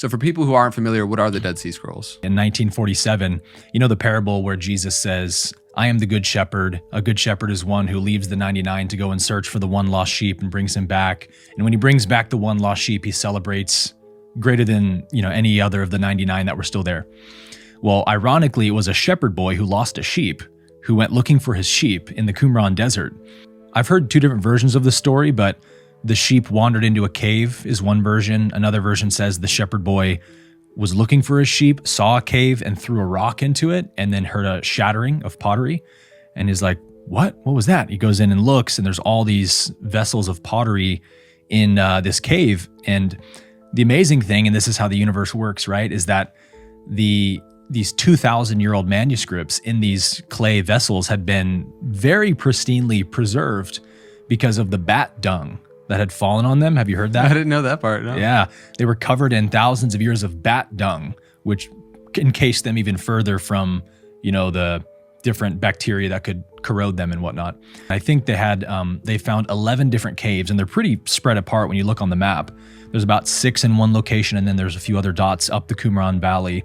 So for people who aren't familiar, what are the Dead Sea Scrolls? In 1947, you know the parable where Jesus says, I am the good shepherd. A good shepherd is one who leaves the 99 to go and search for the one lost sheep and brings him back. And when he brings back the one lost sheep, he celebrates greater than, any other of the 99 that were still there. Well, ironically, it was a shepherd boy who lost a sheep, who went looking for his sheep in the Qumran desert. I've heard two different versions of the story, but the sheep wandered into a cave is one version. Another version says the shepherd boy was looking for his sheep, saw a cave and threw a rock into it, and then heard a shattering of pottery. And is like, what was that? He goes in and looks, and there's all these vessels of pottery in this cave. And the amazing thing, and this is how the universe works, right, is that these 2,000-year-old manuscripts in these clay vessels had been very pristinely preserved because of the bat dung that had fallen on them. Have you heard that? I didn't know that part, no. Yeah. They were covered in thousands of years of bat dung, which encased them even further from, the different bacteria that could corrode them and whatnot. I think they found 11 different caves, and they're pretty spread apart when you look on the map. There's about 6 in one location, and then there's a few other dots up the Qumran Valley.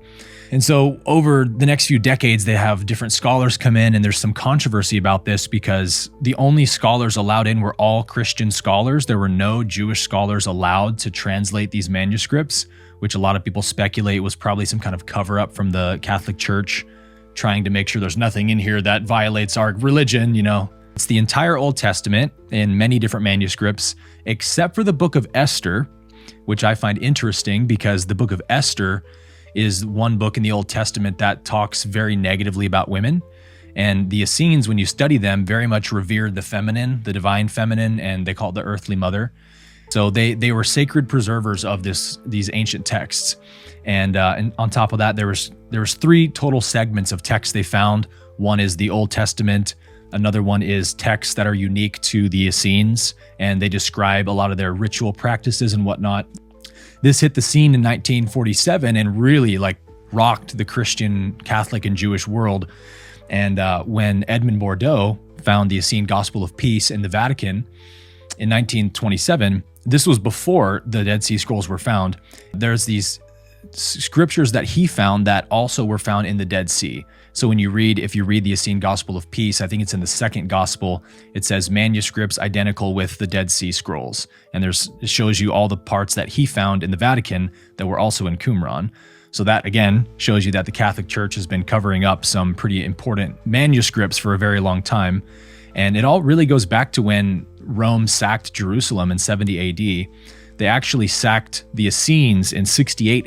And so over the next few decades, they have different scholars come in, and there's some controversy about this because the only scholars allowed in were all Christian scholars. There were no Jewish scholars allowed to translate these manuscripts, which a lot of people speculate was probably some kind of cover-up from the Catholic Church, trying to make sure there's nothing in here that violates our religion, It's the entire Old Testament in many different manuscripts, except for the book of Esther, which I find interesting because the book of Esther is one book in the Old Testament that talks very negatively about women. And the Essenes, when you study them, very much revered the feminine, the divine feminine, and they call it the earthly mother. So they were sacred preservers of these ancient texts. And on top of that, there was 3 total segments of text they found. One is the Old Testament. Another one is texts that are unique to the Essenes, and they describe a lot of their ritual practices and whatnot. This hit the scene in 1947 and really rocked the Christian, Catholic, and Jewish world. And when Edmond Bordeaux found the Essene Gospel of Peace in the Vatican in 1927, this was before the Dead Sea Scrolls were found. There's these scriptures that he found that also were found in the Dead Sea. So if you read the Essene Gospel of Peace, I think it's in the second gospel, it says manuscripts identical with the Dead Sea Scrolls. And it shows you all the parts that he found in the Vatican that were also in Qumran. So that, again, shows you that the Catholic Church has been covering up some pretty important manuscripts for a very long time. And it all really goes back to when Rome sacked Jerusalem in 70 AD. They actually sacked the Essenes in 68